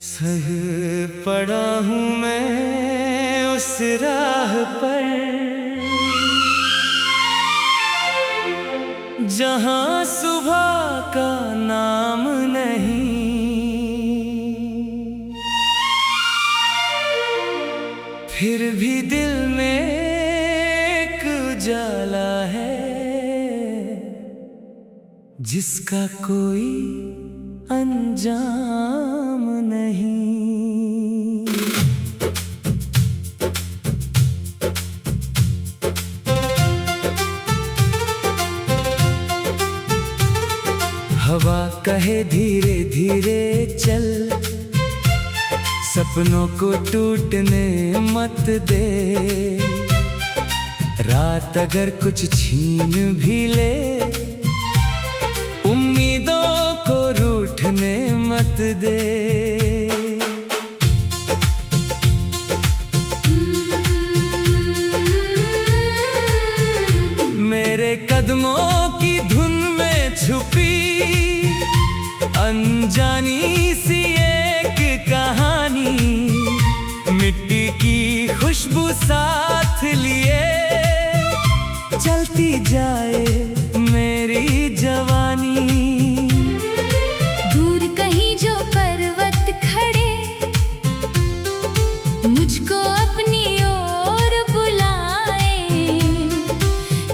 सह पड़ा हूँ मैं उस राह पर जहाँ सुबह का नाम नहीं, फिर भी दिल में एक उजाला है जिसका कोई अंजाम नहीं। हवा कहे धीरे धीरे चल, सपनों को टूटने मत दे। रात अगर कुछ छीन भी ले, उम्मीदों को रूठने मत दे। मेरे कदमों की धुन में छुपी अनजानी सी एक कहानी, मिट्टी की खुशबू साथ लिए चलती जाए मेरी जवानी। दूर कहीं जो पर्वत खड़े, मुझको अपनी ओर बुलाए।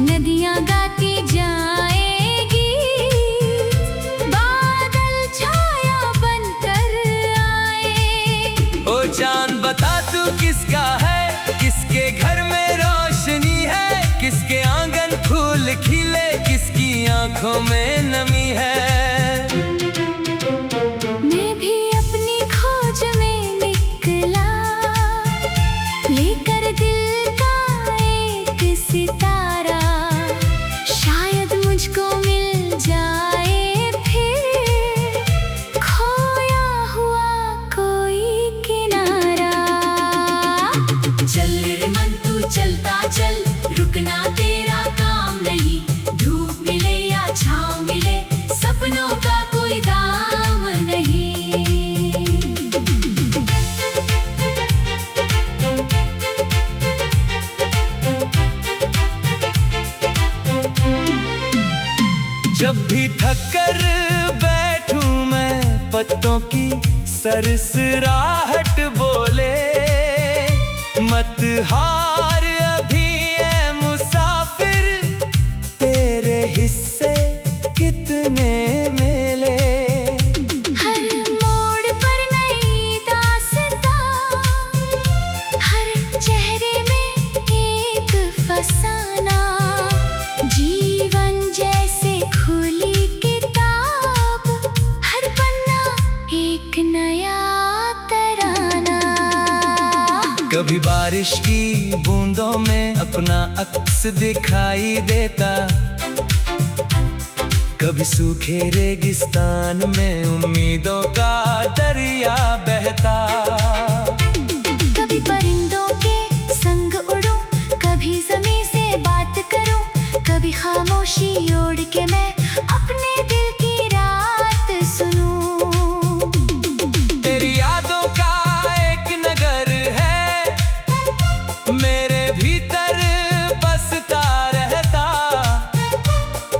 नदियां गाती जाएगी, बादल छाया बनकर आए। ओ जान बता तू किसका है, किसके घर में रोशनी है, किसके आंगन फूल खिले, किसकी आंखों में नमी है। मैं भी अपनी खोज में निकला, लेकर दिल का एक सितारा। शायद मुझको मिल जाए फिर खोया हुआ कोई किनारा। चल रे मन तू चलता चल, रुकना तेरा काम नहीं। धूप मिले या छाँव मिले, सपनों का कोई दाम नहीं। जब भी थक कर बैठूं मैं, पत्तों की सरसराहट बोले, मत हार अभी है मुसाफिर, तेरे हिस्से कितने मेले। हर मोड़ पर नई दास्तां, हर चेहरे में एक फसाना। जीवन जैसे खुली किताब, हर पन्ना एक नया तराना। कभी बारिश की बूंदों में अपना अक्स दिखाई देता, कभी सूखे रेगिस्तान में उम्मीदों का दरिया बहता। कभी परिंदों के संग उड़ूं, कभी ज़मीं से बात करूं, कभी खामोशी ओढ़ के मैं अपने दिल की रात सुनूं। तेरी यादों का एक नगर है मेरे भीतर बसता रहता,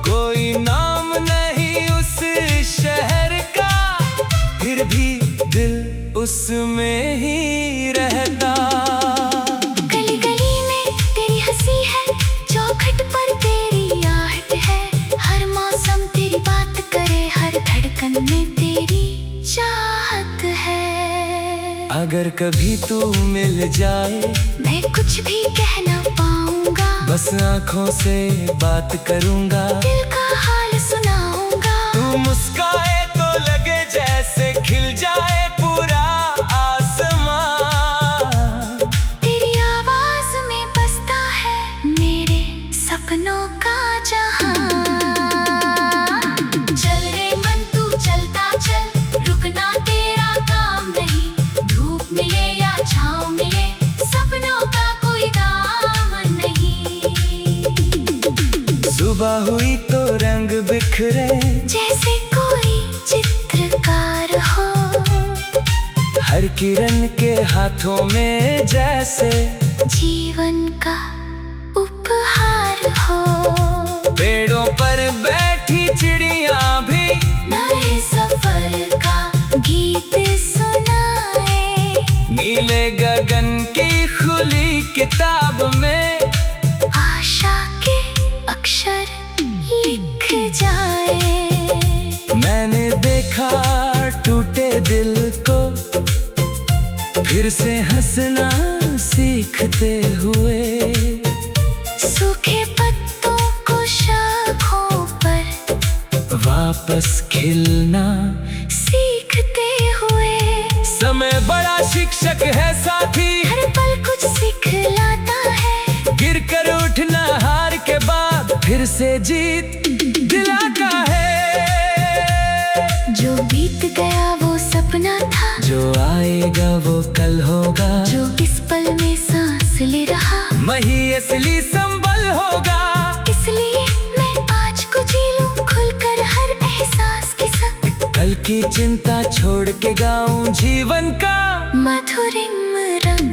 कोई नाम नहीं उस शहर का, फिर भी दिल उसमें ही रहता। गली गली में तेरी हंसी है, चौखट पर तेरी आहट है। हर मौसम तेरी बात करे, हर धड़कन में तेरी चाहत है। अगर कभी तू मिल जाए, मैं कुछ भी कह ना पाऊंगा, बस आंखों से बात करूंगा, दिल का हाल सुनाऊंगा। तू मुस्काए तो लगे जैसे खिल जाए पूरा आसमां। तेरी आवाज में बसता है मेरे सपनों का जहां। चल रे मन तू चलता चल, रुकना तेरा काम नहीं। धूप मिले या छाँव मिले, सपनों का कोई दाम नहीं। सुबह हुई तो रंग बिखरे, जैसे कोई चित्रकार हो, हर किरण के हाथों में जैसे जीवन का उपहार हो। पेड़ों पर बैठी चिड़िया भी नए सफर का गीत सुनाए। नीले गगन की खुली किताब में आशा के अक्षर लिख जाए। मैंने देखा टूटे दिल को फिर से हंसना सीखते हुए। सूखे पत्तों को शाखों पर वापस खिलना सीखते हुए। समय बड़ा शिक्षक है साथी, हर पल कुछ सिखलाता है। गिर कर उठना हार के बाद फिर से जीत दिलाता है। जो बीत गया वो सपना था, जो आएगा वो कल होगा। जो इस पल में सांस ले रहा वही असली संबल होगा। इसलिए मैं आज को जी लूं खुलकर हर एहसास के संग। कल की चिंता छोड़ के गाऊं जीवन का मधुरिम रंग।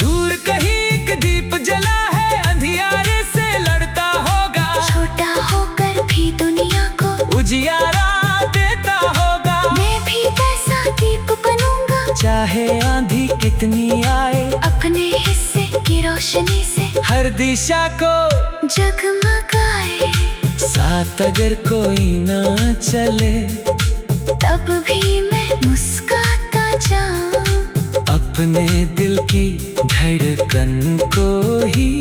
दूर कहीं एक दीप जला है, अंधियारे से लड़ता होगा। छोटा होकर भी दुनिया को उजियारा देता होगा। मैं भी वैसा दीप बनूंगा, चाहे आंधी कितनी आए। अपने हिस्से की रोशनी से हर दिशा को जगमगाए। साथ अगर कोई ना चले तब भी मैं मुस्कुराता जाऊं। अपने दिल की धड़कन को ही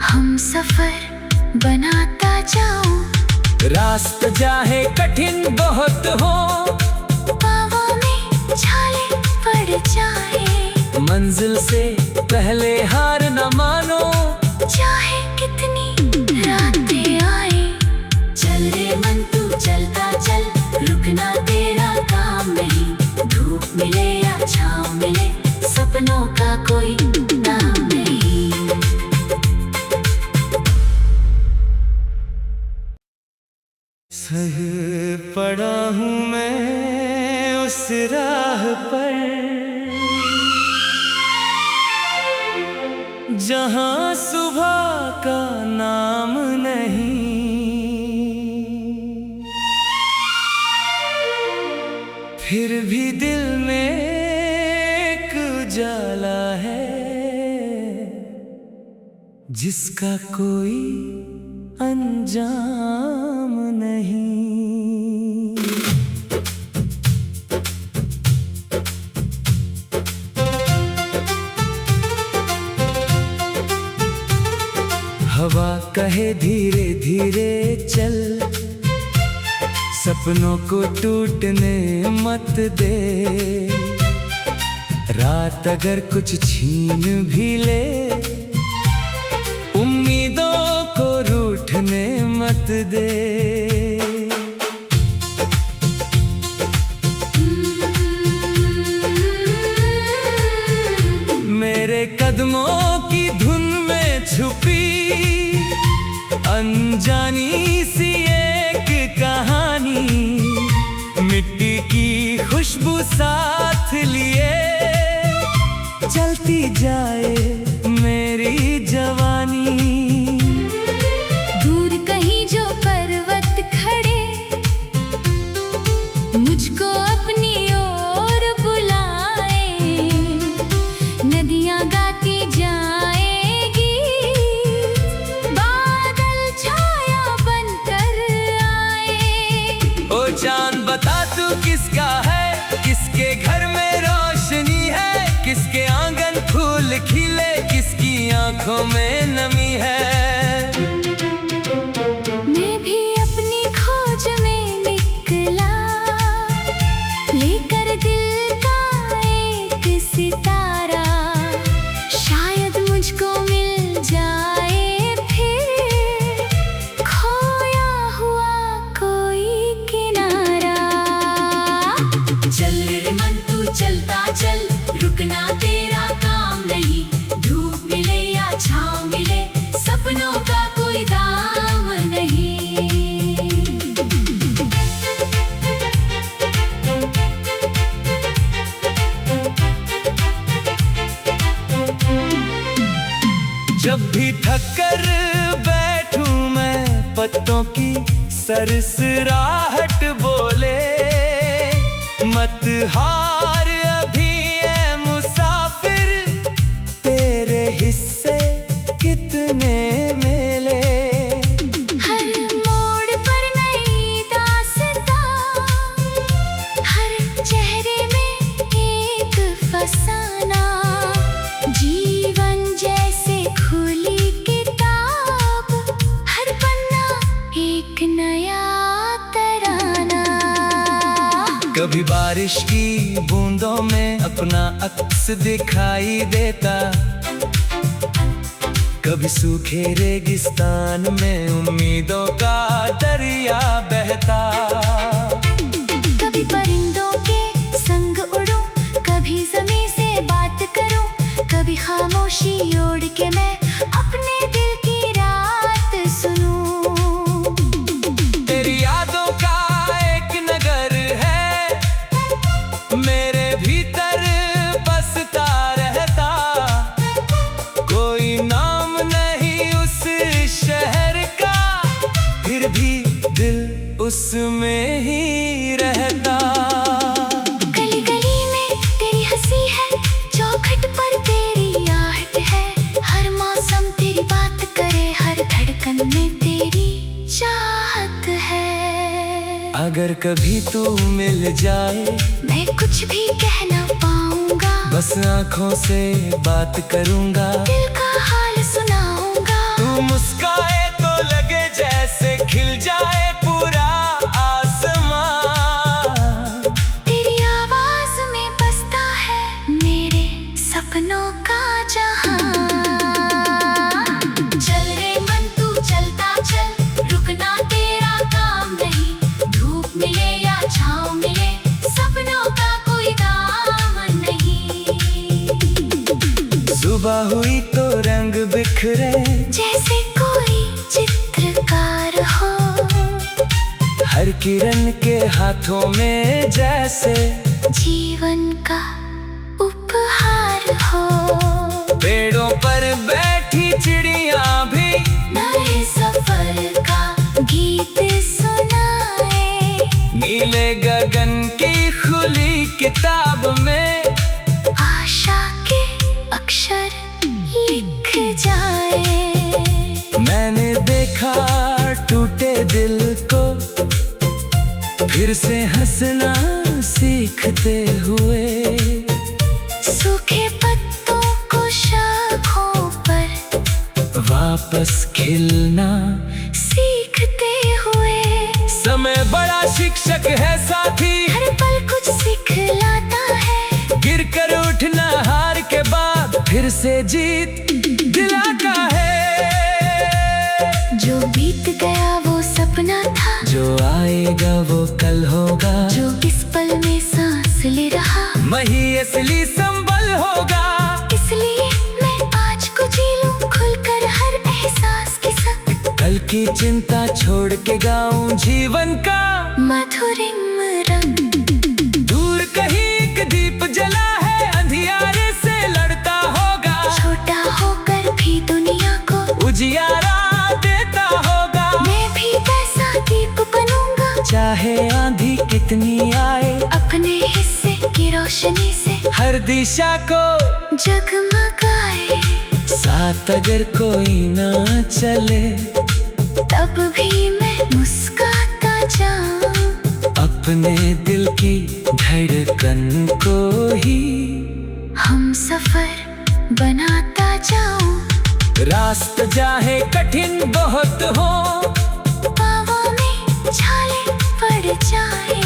हम सफर बनाता जाऊं। रास्ता चाहे कठिन बहुत हो, पाँवों में छाले पड़ जाए। मंजिल से पहले हार न मानो। चाहे कितनी रातें आए। चल रे मन तू चलता चल, रुकना तेरा काम नहीं। धूप मिले या छाँव मिले, सपनों का कोई नाम नहीं। सह पड़ा हूँ मैं उस राह पर जहाँ सुबह का नाम नहीं। फिर भी दिल में एक उजाला है जिसका कोई अंजाम नहीं। हवा कहे धीरे धीरे चल, सपनों को टूटने मत दे। रात अगर कुछ छीन भी ले, उम्मीदों को रूठने मत दे। मेरे कदमों की धुन में छुपी अनजानी सी एक कहानी। मिट्टी की खुशबू साथ लिए चलती जाए मेरी जवानी। दूर कहीं जो पर्वत खड़े, मुझको अपनी ओर बुलाए। नदियां गाती जाएगी, बादल छाया बनकर आए। ओ चांद बता तू किसका है, किसके घर में रोशनी है। किसके आंगन फूल खिले, किसकी आंखों में नमी है। मैं भी अपनी खोज में निकला, लेकर दिल का एक सितारा। शायद मुझको मिल जाए फिर खोया हुआ कोई किनारा। चल रे मन तू चलता चल, रुकना तेरा काम नहीं। धूप मिले या छाँव मिले, सब जब भी थक कर बैठूं मैं पत्तों की सरसराहट बोले, मत हार अभी ऐ मुसाफिर, तेरे हिस्से कितने मिले। हर मोड़ पर नई दास्तां, हर चेहरे में एक फसाना, जीवन जैसे खुली किताब, हर पन्ना एक नया तराना। कभी बारिश की बूंदों में अपना अक्स दिखाई देता, कभी सूखे रेगिस्तान में उम्मीदों का दरिया बहता। कभी परिंदों के संग उड़ूं, कभी ज़मीं से बात करूं, कभी खामोशी ओढ़ के मैं अपने दिल की रात सुनूं। तेरी यादों का एक नगर है मेरे भीतर बसता रहता, कोई नाम नहीं उस शहर का, फिर भी दिल उसमें ही रहता। गली गली में तेरी हंसी है, चौखट पर तेरी आहट है, हर मौसम तेरी बात करे, हर धड़कन में तेरी चाहत है। अगर कभी तू मिल जाए मैं कुछ भी कह ना पाऊंगा, बस आंखों से बात करूंगा, दिल का हाल सुनाऊंगा। तू मुस्काए तो लगे जैसे खिल जाए पूरा आसमां, तेरी आवाज में बसता है मेरे सपनों का जहां। चल रे मन तू चलता चल, रुकना तेरा काम नहीं, धूप मिले या छाँव मिले, सपनों का कोई दामन नहीं। सुबह हुई तो रंग बिखरे, जैसे कोई चित्रकार हो, हर किरण के हाथों में जैसे जीवन का उपहार हो। पेड़ों पर बैठी चिड़िया भी नए सफर का गीत सुनाए, नीले गगन की खुली किताब में आशा के अक्षर लिख जाए। मैंने देखा टूटे दिल को फिर से हंसना सीखते हुए, सूखे पत्तों को शाखों पर वापस खिलना सीखते हुए। समय बड़ा शिक्षक है साथी, हर पल कुछ सिखलाता है, गिर कर उठना हार के बाद फिर से जीत दिलाता है। जो बीत गया वो सपना था, जो आएगा वो कल होगा, जो इस पल में सांस ले रहा वही असली संबल होगा। इसलिए मैं आज को जी लूं खुलकर हर एहसास के संग, कल की चिंता छोड़ के गाऊं जीवन का मधुरिम रंग। दूर कहीं एक दीप जला है, अंधियारे से लड़ता होगा, छोटा होकर भी दुनिया को उजियारा देता होगा। मैं भी वैसा दीप बनूंगा, चाहे आंधी कितनी आए, अपने हिस्से की रोशनी से हर दिशा को जगमगाए। साथ अगर कोई ना चले, तब भी मैं मुस्कुराता जाऊं, अपने दिल की धड़कन को ही हम सफर बनाता जाऊं। रास्ता चाहे कठिन बहुत हो, पाँवों में छाले पड़ जाए,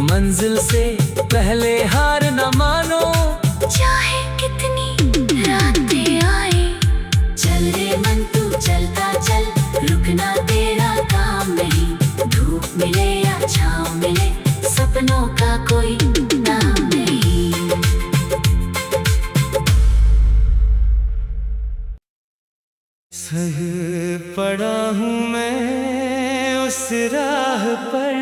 मंजिल से पहले हार न मानो, चाहे कितनी रातें आए। चल रे मन तू चलता चल, रुकना तेरा काम नहीं, धूप मिले या छाँव मिले, सपनों का कोई नाम नहीं। सह पड़ा हूँ मैं उस राह पर,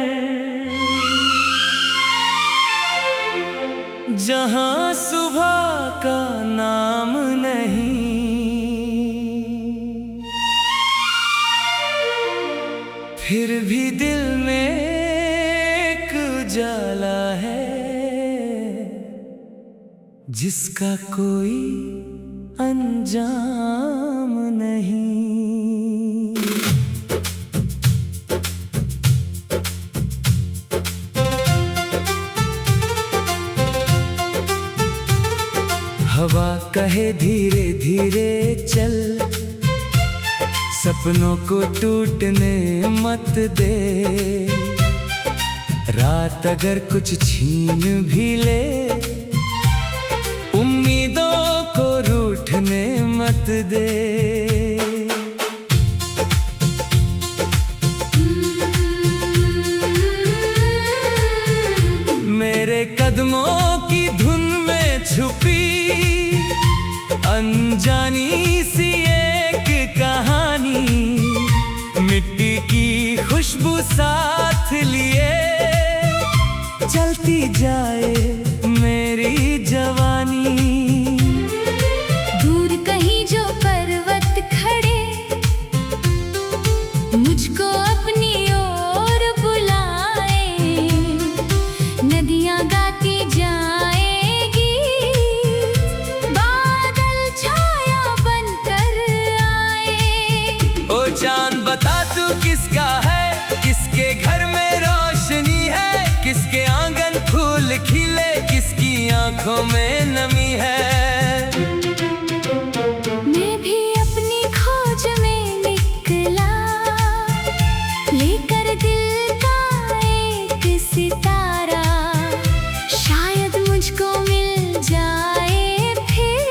जहाँ सुबह का नाम नहीं। जिसका कोई अंजाम नहीं। हवा कहे धीरे धीरे चल, सपनों को टूटने मत दे। रात अगर कुछ छीन भी ले, उम्मीदों को रूठने मत दे। मेरे कदमों की धुन में छुपी अनजानी सी एक कहानी, मिट्टी की खुशबू साथ लिए चलती जाए मेरी जवानी। दूर कहीं जो पर्वत खड़े, मुझको अपनी ओर बुलाए। नदियां गाती जाएगी, बादल छाया बनकर आए। ओ चांद बता तू किसका है, किसके घर में रोशनी है, किसके आंगन फूल खिले, किसकी आंखों में नमी है। मैं भी अपनी खोज में निकला, लेकर दिल का एक सितारा। शायद मुझको मिल जाए फिर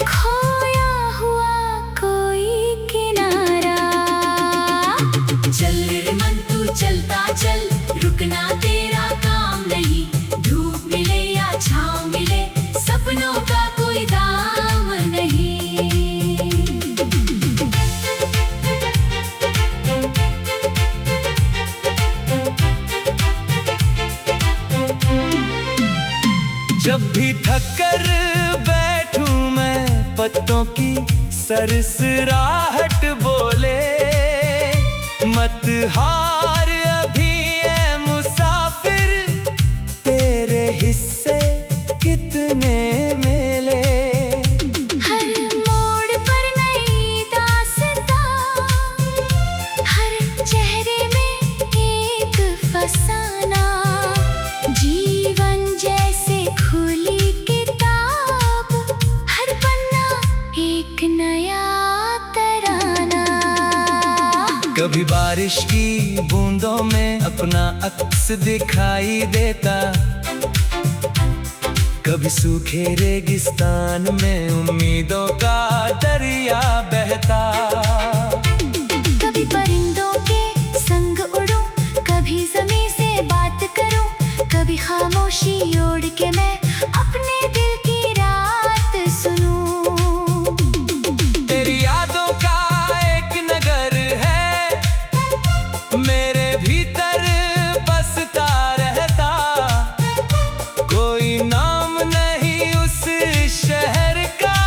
खोया हुआ कोई किनारा। चल रे मन तू चलता चल, रुकना तेरा काम नहीं। धूप मिले या छाँव मिले, सपनों का कोई दाम नहीं। जब भी थक कर बैठूं मैं, पत्तों की सरसराहट बोले, मत हार अभी है मुसाफिर, तेरे हिस्से कितने मेले। हर मोड़ पर नई दास्तां, हर चेहरे में एक फसाना। जीवन जैसे खुली किताब, हर पन्ना एक नया तराना। कभी बारिश की बूंदों में अपना अक्स दिखाई देता, कभी सूखे रेगिस्तान में उम्मीदों का दरिया बहता। कभी परिंदों के संग उड़ूं, कभी ज़मीं से बात करूं, कभी खामोशी ओढ़ के मैं अपने दिल की रात सुनूं। तेरी यादों का एक नगर है, मेरे भीतर बसता रहता। कोई नाम नहीं उस शहर का,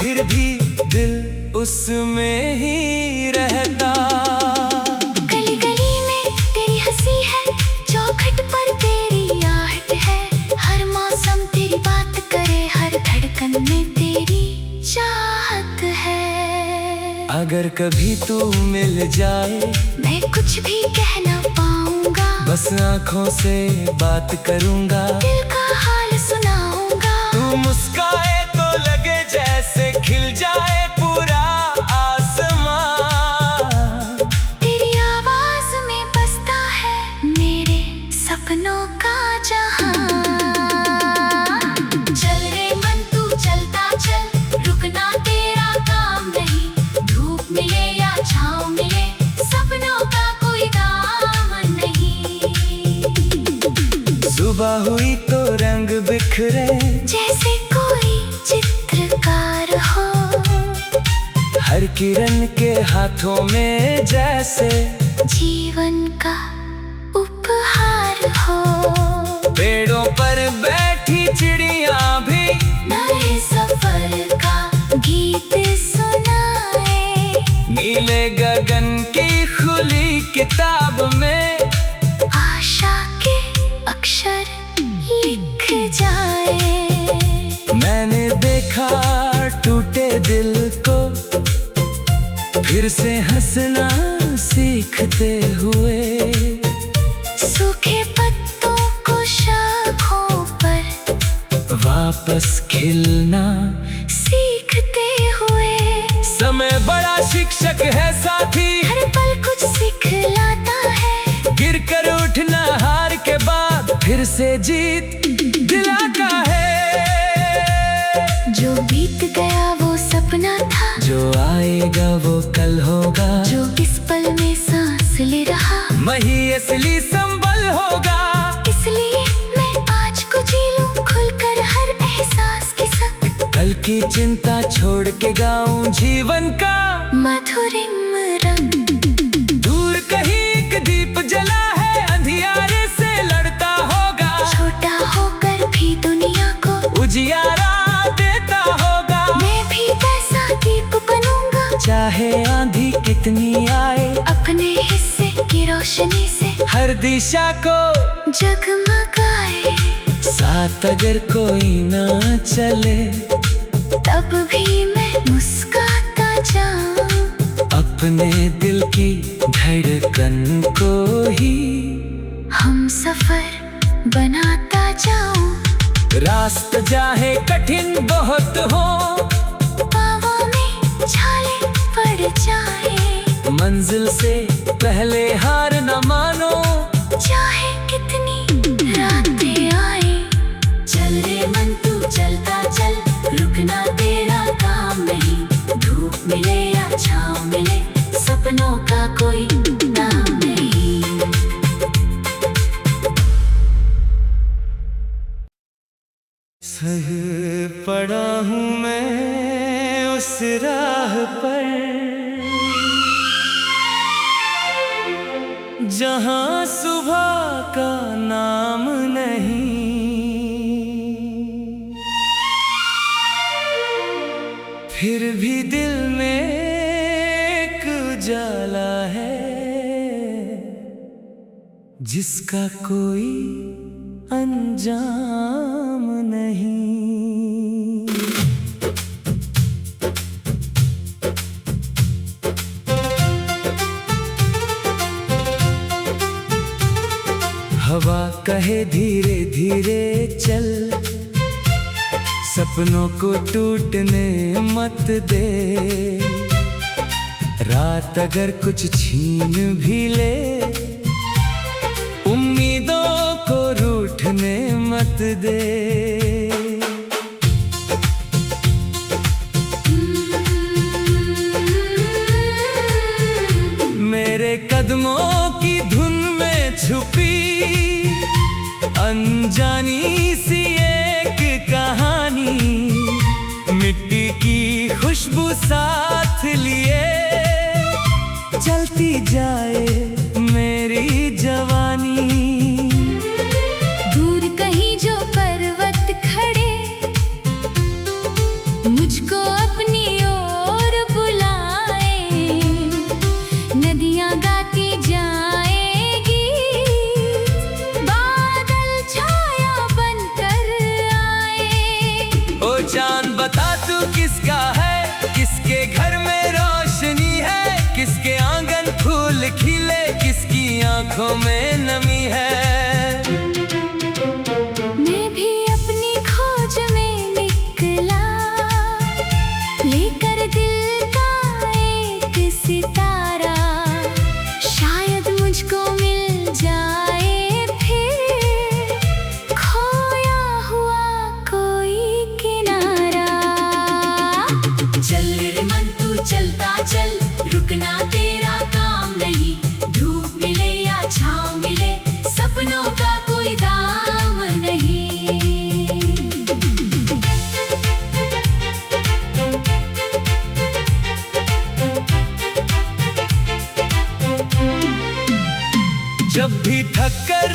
फिर भी दिल उसमें ही रहता। गली गली में तेरी हंसी है, चौखट पर तेरी आहट है। हर मौसम तेरी बात करे, हर धड़कन में तेरी चाहत है। अगर कभी तू मिल जाए, मैं कुछ भी कह ना पाऊंगा, बस आंखों से बात करूंगा। दिल का हाल सुनाऊंगा। तू मुस्काए तो लगे जैसे खिल जाए पूरा आसमां। तेरी आवाज में बसता है मेरे सपनों का जहां। चल रे मन तू चलता चल, रुकना तेरा काम नहीं। धूप मिले या छाँव मिले, सपनों का कोई दाम नहीं। सुबह हुई तो रंग बिखरे, जैसे कोई चित्रकार हो। हर किरण के हाथों में जैसे जीवन का उपहार हो। पेड़ों पर बैठी चिड़िया भी नए सफर का गीत सुनाए। नीले गगन की खुली किताब में आशा के अक्षर लिख जाए। देखा टूटे दिल को फिर से हंसना सीखते हुए, सूखे पत्तों को शाखों पर वापस खिलना सीखते हुए। समय बड़ा शिक्षक है साथी, हर पल कुछ सिखलाता है। गिर कर उठना हार के बाद फिर से जीत दिलाता है। जो बीत गया वो सपना था, जो आएगा वो कल होगा, जो इस पल में सांस ले रहा वही असली संबल होगा। इसलिए मैं आज को जी लूं खुलकर हर एहसास के संग। कल की चिंता छोड़ के गाऊं जीवन का मधुरिम रंग। दूर कहीं एक दीप जला है, अंधियारे से लड़ता होगा, छोटा होकर भी दुनिया को उजियारा देता होगा। मैं भी वैसा दीप बनूंगा, चाहे आंधी कितनी आए, अपने हिस्से की रोशनी से हर दिशा को जगमगाए। साथ अगर कोई ना चले, तब भी मैं मुस्कुराता जाऊं, अपने दिल की धड़कन को ही हम सफर बनाता जाऊं। रास्ता चाहे कठिन बहुत हो, पाँवों में छाले पड़ जाए, मंजिल से पहले हार न मानो, चाहे कितनी रातें आए। चल रे मन तू चलता चल, रुकना तेरा काम नहीं। धूप मिले या छाँव मिले, सपनों का कोई नाम नहीं। सह पड़ा हूँ मैं उस राह पर, जहाँ सुबह का नाम नहीं, फिर भी दिल में एक उजाला है, जिसका कोई अंजाम नहीं। हवा कहे धीरे धीरे चल, सपनों को टूटने मत दे। रात अगर कुछ छीन भी ले, उम्मीदों को रूठने मत दे। मेरे कदमों की धुन में छुपी अनजानी सी एक कहानी, मिट्टी की खुशबू साथ लिए चलती जाए मेरी जवानी। दूर कहीं जो पर्वत खड़े, मुझको अपनी ओर बुलाए। नदियां गाती जाएगी, बादल छाया बनकर आए। ओ चांद बता तू किसका है, किसके घर में रोशनी है, किसके आंगन फूल खिले, किसकी आंखों में नमी है। मैं भी अपनी खोज में निकला, लेकर दिल का एक सितारा। शायद मुझको मिल जाए फिर खोया हुआ कोई किनारा। चल रे मन तू चलता चल, रुकना तेरा काम नहीं। धूप मिले या छाँव मिले, सपनों का कोई दाम नहीं। जब भी थक कर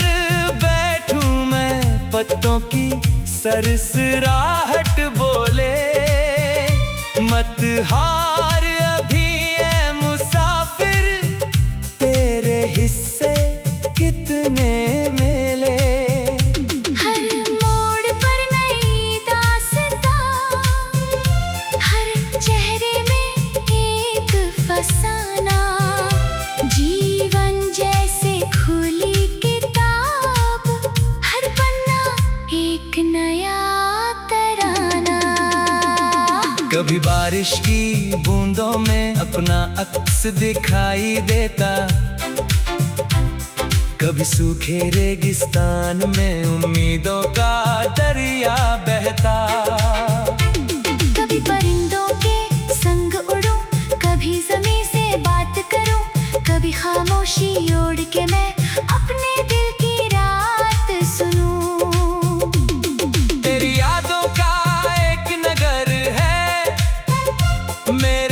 बैठूं मैं, पत्तों की सरसराहट बोले, मत हार अभी है मुसाफिर, तेरे हिस्से कितने मेले। हर मोड़ पर नई दास्तां, एक नया तराना। कभी बारिश की बूंदों में अपना अक्स दिखाई देता, कभी सूखे रेगिस्तान में उम्मीदों का दरिया बहता। कभी परिंदों के संग उड़ूं, कभी ज़मीं से बात करूं, कभी खामोशी ओढ़ के मैं अपने दिल की रात सुनूं। तेरी यादों का एक नगर है मेरे